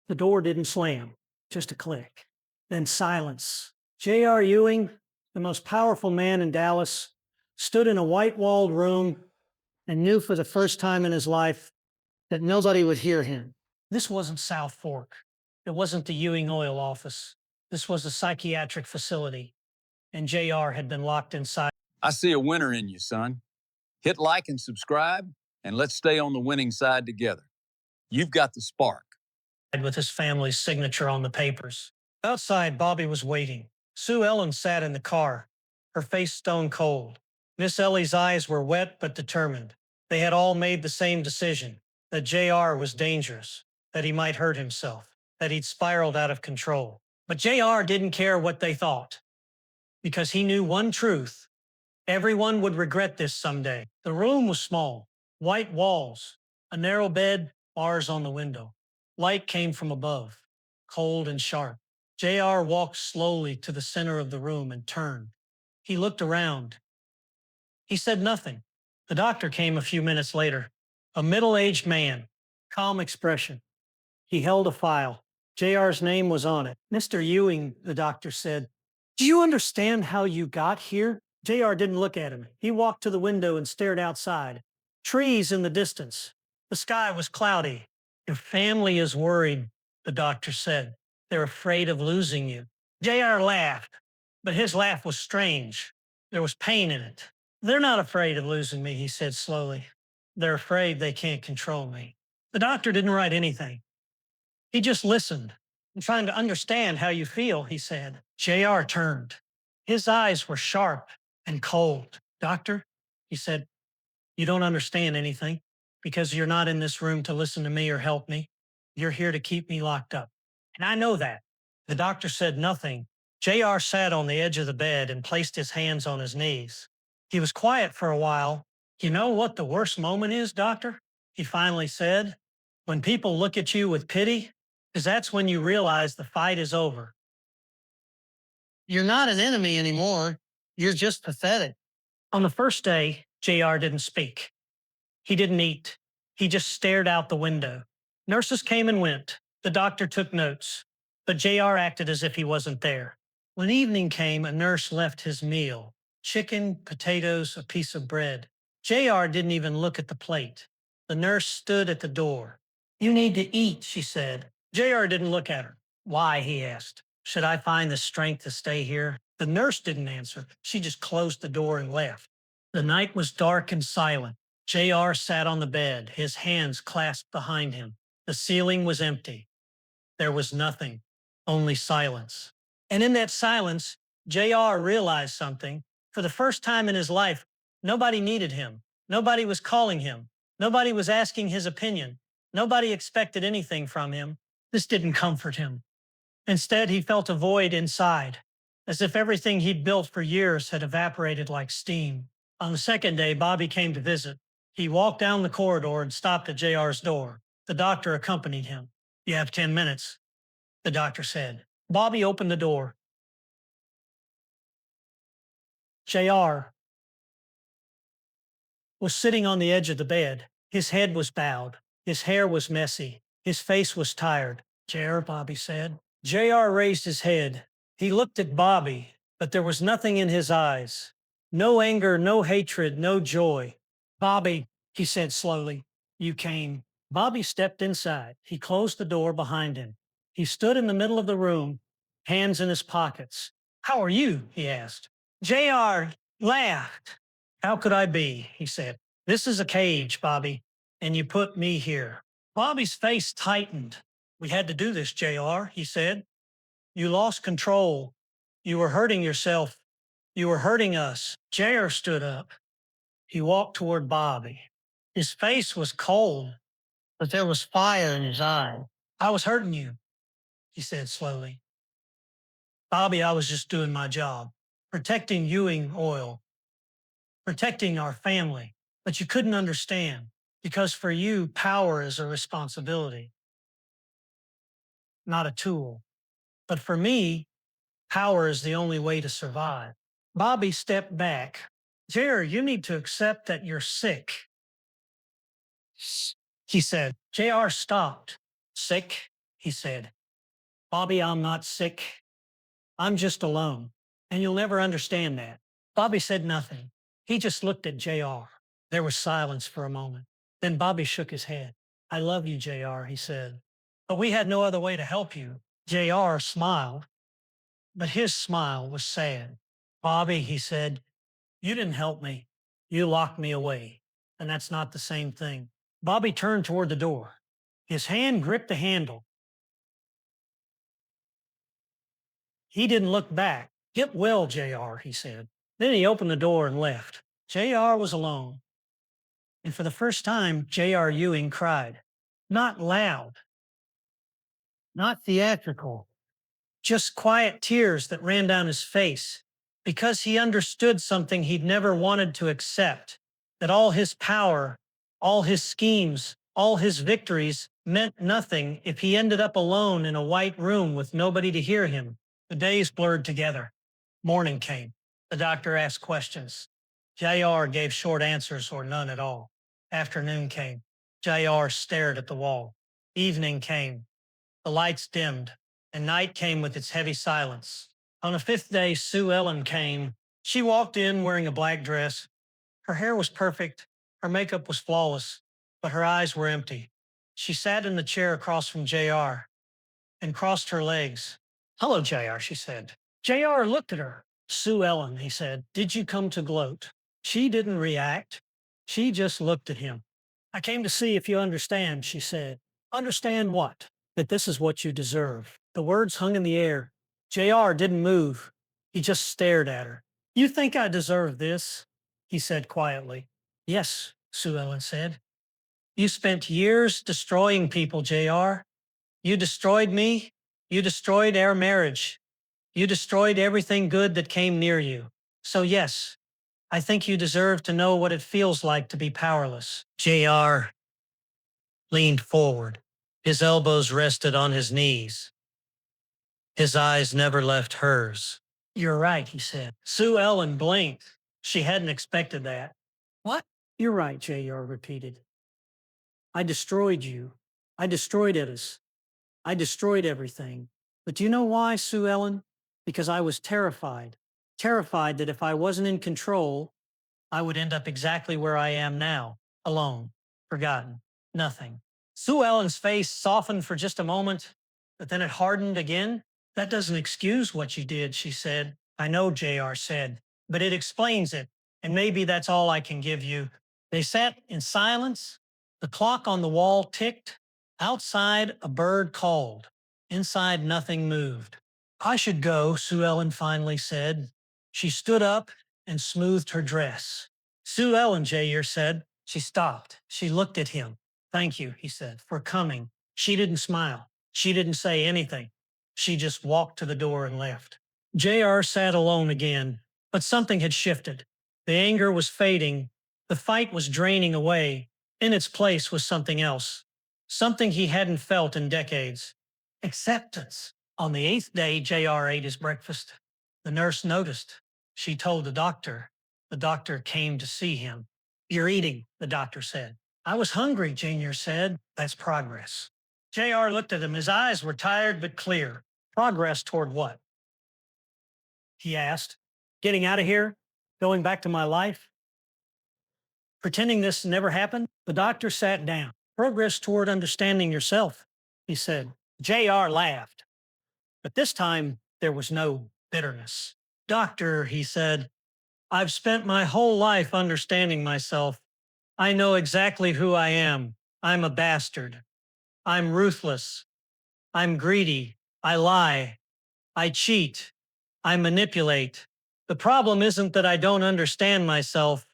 The door didn't slam, just a click. Then silence. J.R. Ewing, the most powerful man in Dallas, stood in a white walled room and knew for the first time in his life that nobody would hear him. This wasn't Southfork. It wasn't the Ewing oil office. This was a psychiatric facility, and JR had been locked inside I see a winner in you, son. Hit like and subscribe, and let's stay on the winning side together. You've got the spark. with his family's signature on the papers. Outside, Bobby was waiting. Sue Ellen sat in the car, her face stone cold. Miss Ellie's eyes were wet but determined. They had all made the same decision, that JR was dangerous, that he might hurt himself, that he'd spiraled out of control. But JR didn't care what they thought, because he knew one truth. Everyone would regret this someday. The room was small, white walls, a narrow bed, bars on the window. Light came from above, cold and sharp. JR walked slowly to the center of the room and turned. He looked around. He said nothing. The doctor came a few minutes later, a middle-aged man, calm expression. He held a file. JR's name was on it. Mr. Ewing, the doctor said, do you understand how you got here? JR didn't look at him. He walked to the window and stared outside. Trees in the distance. The sky was cloudy. Your family is worried, the doctor said. They're afraid of losing you. JR laughed, but his laugh was strange. There was pain in it. They're not afraid of losing me, he said slowly. They're afraid they can't control me. The doctor didn't write anything. He just listened. I'm trying to understand how you feel, he said. JR turned. His eyes were sharp and cold. Doctor, he said, you don't understand anything because you're not in this room to listen to me or help me. You're here to keep me locked up. And I know that. The doctor said nothing. JR sat on the edge of the bed and placed his hands on his knees. He was quiet for a while. You know what the worst moment is, doctor? He finally said. When people look at you with pity, because that's when you realize the fight is over. You're not an enemy anymore. You're just pathetic. On the first day, JR didn't speak. He didn't eat. He just stared out the window. Nurses came and went. The doctor took notes, but JR acted as if he wasn't there. When evening came, a nurse left his meal: chicken, potatoes, a piece of bread. JR didn't even look at the plate. The nurse stood at the door. You need to eat, she said. JR didn't look at her. Why, he asked. Should I find the strength to stay here? The nurse didn't answer. She just closed the door and left. The night was dark and silent. JR sat on the bed, his hands clasped behind him. The ceiling was empty. There was nothing, only silence. And in that silence, JR realized something. For the first time in his life, nobody needed him. Nobody was calling him. Nobody was asking his opinion. Nobody expected anything from him. This didn't comfort him. Instead, he felt a void inside, as if everything he'd built for years had evaporated like steam. On the second day, Bobby came to visit. He walked down the corridor and stopped at JR's door. The doctor accompanied him. You have 10 minutes, the doctor said. Bobby opened the door. JR was sitting on the edge of the bed. His head was bowed. His hair was messy. His face was tired. JR, Bobby said. JR raised his head. He looked at Bobby, but there was nothing in his eyes. No anger, no hatred, no joy. Bobby, he said slowly, you came. Bobby stepped inside. He closed the door behind him. He stood in the middle of the room, hands in his pockets. How are you? He asked. JR laughed. How could I be? He said. This is a cage, Bobby, and you put me here. Bobby's face tightened. We had to do this, JR, he said. You lost control. You were hurting yourself. You were hurting us. JR stood up. He walked toward Bobby. His face was cold, but there was fire in his eye. I was hurting you, he said slowly. Bobby, I was just doing my job, protecting Ewing Oil, protecting our family. But you couldn't understand, because for you, power is a responsibility, not a tool. But for me, power is the only way to survive. Bobby stepped back. JR, you need to accept that you're sick, he said. JR stopped. Sick? he said. Bobby, I'm not sick. I'm just alone. And you'll never understand that. Bobby said nothing. He just looked at JR. There was silence for a moment. Then Bobby shook his head. I love you, JR, he said. But we had no other way to help you. JR smiled, but his smile was sad. Bobby, he said, you didn't help me. You locked me away. And that's not the same thing. Bobby turned toward the door. His hand gripped the handle. He didn't look back. Get well, JR, he said. Then he opened the door and left. JR was alone. And for the first time, J.R. Ewing cried. Not loud, not theatrical, just quiet tears that ran down his face because he understood something he'd never wanted to accept, that all his power, all his schemes, all his victories meant nothing if he ended up alone in a white room with nobody to hear him. The days blurred together. Morning came. The doctor asked questions. JR gave short answers or none at all. Afternoon came. JR stared at the wall. Evening came. The lights dimmed, and night came with its heavy silence. On the fifth day, Sue Ellen came. She walked in wearing a black dress. Her hair was perfect. Her makeup was flawless, but her eyes were empty. She sat in the chair across from JR and crossed her legs. Hello, JR, she said. JR looked at her. Sue Ellen, he said, did you come to gloat? She didn't react. She just looked at him. I came to see if you understand, she said. Understand what? That this is what you deserve. The words hung in the air. JR didn't move. He just stared at her. You think I deserve this? He said quietly. Yes, Sue Ellen said. You spent years destroying people, JR. You destroyed me. You destroyed our marriage. You destroyed everything good that came near you. So yes, I think you deserve to know what it feels like to be powerless. JR leaned forward. His elbows rested on his knees. His eyes never left hers. You're right, he said. Sue Ellen blinked. She hadn't expected that. What? You're right, JR repeated. I destroyed you. I destroyed us. I destroyed everything. But do you know why, Sue Ellen? Because I was terrified. Terrified that if I wasn't in control, I would end up exactly where I am now, alone, forgotten, nothing. Sue Ellen's face softened for just a moment, but then it hardened again. That doesn't excuse what you did, she said. I know, JR said, but it explains it, and maybe that's all I can give you. They sat in silence. The clock on the wall ticked. Outside, a bird called. Inside, nothing moved. I should go, Sue Ellen finally said. She stood up and smoothed her dress. Sue Ellen, JR said. She stopped. She looked at him. Thank you, he said, for coming. She didn't smile. She didn't say anything. She just walked to the door and left. JR sat alone again, but something had shifted. The anger was fading. The fight was draining away. In its place was something else. Something he hadn't felt in decades. Acceptance. On the eighth day, JR ate his breakfast. The nurse noticed. She told the doctor. The doctor came to see him. You're eating, the doctor said. I was hungry, Junior said. That's progress. JR looked at him. His eyes were tired but clear. Progress toward what? He asked. Getting out of here? Going back to my life? Pretending this never happened? The doctor sat down. Progress toward understanding yourself, he said. JR laughed. But this time, there was no bitterness. Doctor, he said, I've spent my whole life understanding myself. I know exactly who I am. I'm a bastard. I'm ruthless. I'm greedy. I lie. I cheat. I manipulate. The problem isn't that I don't understand myself.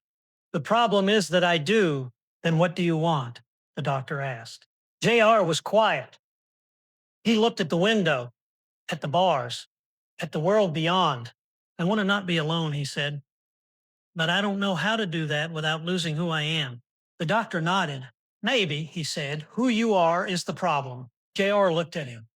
The problem is that I do. Then what do you want? The doctor asked. JR was quiet. He looked at the window, at the bars, at the world beyond. I want to not be alone, he said. But I don't know how to do that without losing who I am. The doctor nodded. Maybe, he said, who you are is the problem. JR looked at him.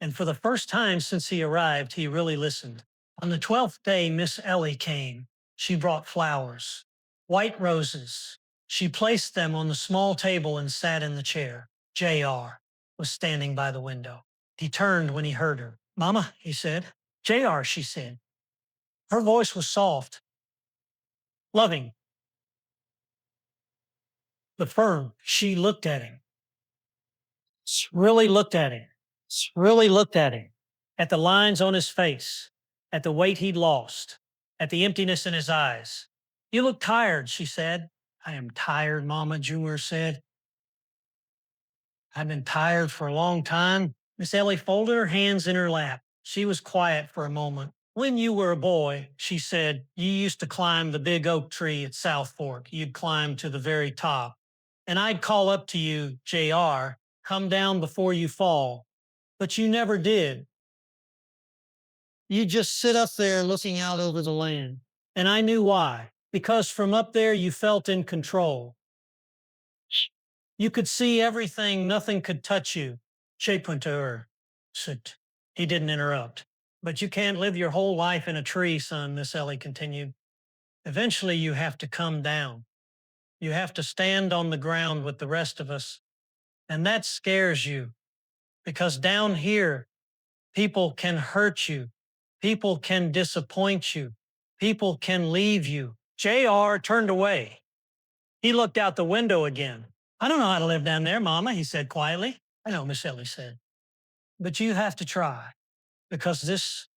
And for the first time since he arrived, he really listened. On the 12th day, Miss Ellie came. She brought flowers, white roses. She placed them on the small table and sat in the chair. JR. was standing by the window. He turned when he heard her. Mama, he said. JR, she said. Her voice was soft, loving, but firm. She looked at him. Really looked at him. Really looked at him. At the lines on his face, at the weight he'd lost, at the emptiness in his eyes. You look tired, she said. I am tired, Mama, Junior said. I've been tired for a long time. Miss Ellie folded her hands in her lap. She was quiet for a moment. When you were a boy, she said, you used to climb the big oak tree at Southfork. You'd climb to the very top. And I'd call up to you, JR, come down before you fall. But you never did. You just sit up there looking out over the land. And I knew why. Because from up there, you felt in control. You could see everything, nothing could touch you. Shape went to her. Sit. He didn't interrupt. But you can't live your whole life in a tree, son, Miss Ellie continued. Eventually, you have to come down. You have to stand on the ground with the rest of us. And that scares you. Because down here, people can hurt you. People can disappoint you. People can leave you. JR turned away. He looked out the window again. I don't know how to live down there, Mama, he said quietly. I know, Miss Ellie said. But you have to try because this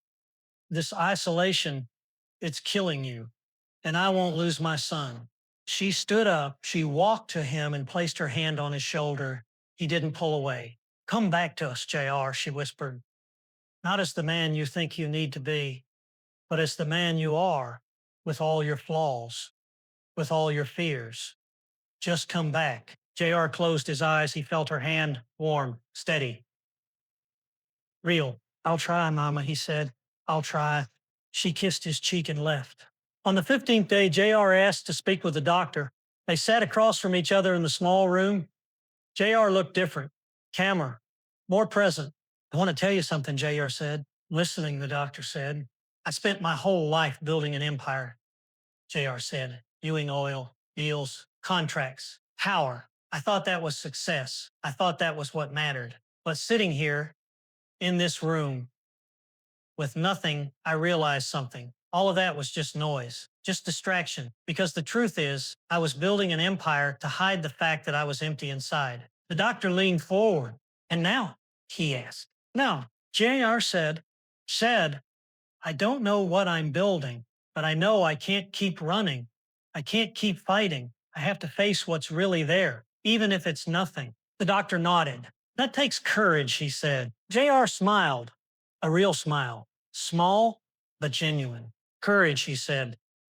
isolation, it's killing you. And I won't lose my son. She stood up. She walked to him and placed her hand on his shoulder. He didn't pull away. Come back to us, JR, she whispered. Not as the man you think you need to be, but as the man you are, with all your flaws, with all your fears. Just come back. JR closed his eyes. He felt her hand, warm, steady. Real. I'll try, Mama, he said. I'll try. She kissed his cheek and left. On the 15th day, JR asked to speak with the doctor. They sat across from each other in the small room. JR looked different, calmer, more present. I want to tell you something, JR said. Listening, the doctor said. I spent my whole life building an empire, JR said. Ewing oil, deals, contracts, power. I thought that was success. I thought that was what mattered. But sitting here in this room with nothing, I realized something. All of that was just noise, just distraction. Because the truth is, I was building an empire to hide the fact that I was empty inside. The doctor leaned forward. And now, he asked. Now, JR said, I don't know what I'm building, but I know I can't keep running. I can't keep fighting. I have to face what's really there, even if it's nothing. The doctor nodded. That takes courage, he said. JR smiled, a real smile, small but genuine. Courage, he said.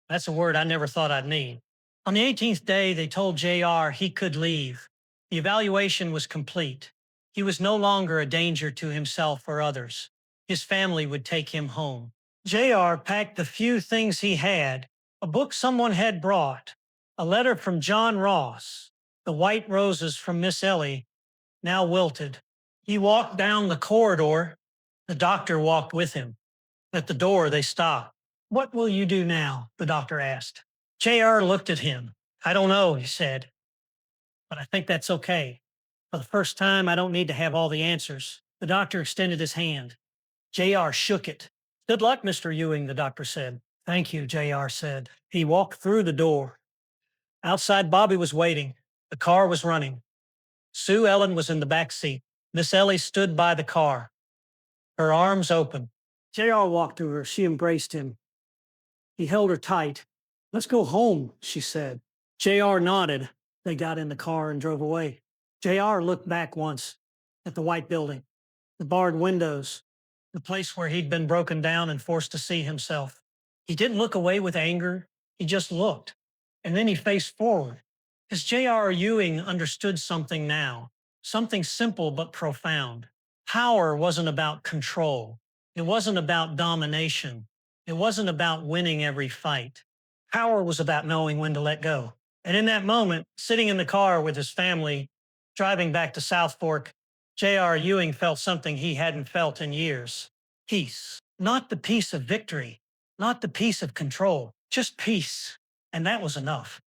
That's a word I never thought I'd need. On the 18th day, they told JR he could leave. The evaluation was complete. He was no longer a danger to himself or others. His family would take him home. JR packed the few things he had, a book someone had brought, a letter from John Ross, the white roses from Miss Ellie, now wilted. He walked down the corridor. The doctor walked with him. At the door, they stopped. What will you do now? The doctor asked. JR looked at him. I don't know, he said, but I think that's okay. For the first time, I don't need to have all the answers. The doctor extended his hand. JR shook it. Good luck, Mr. Ewing, the doctor said. Thank you, JR said. He walked through the door. Outside, Bobby was waiting. The car was running. Sue Ellen was in the back seat. Miss Ellie stood by the car, her arms open. JR walked to her. She embraced him. He held her tight. Let's go home, she said. JR nodded. They got in the car and drove away. JR looked back once at the white building, the barred windows, the place where he'd been broken down and forced to see himself. He didn't look away with anger. He just looked. And then he faced forward. Because J.R. Ewing understood something now, something simple but profound. Power wasn't about control. It wasn't about domination. It wasn't about winning every fight. Power was about knowing when to let go. And in that moment, sitting in the car with his family, driving back to Southfork, J.R. Ewing felt something he hadn't felt in years. Peace. Not the peace of victory, not the peace of control, just peace. And that was enough.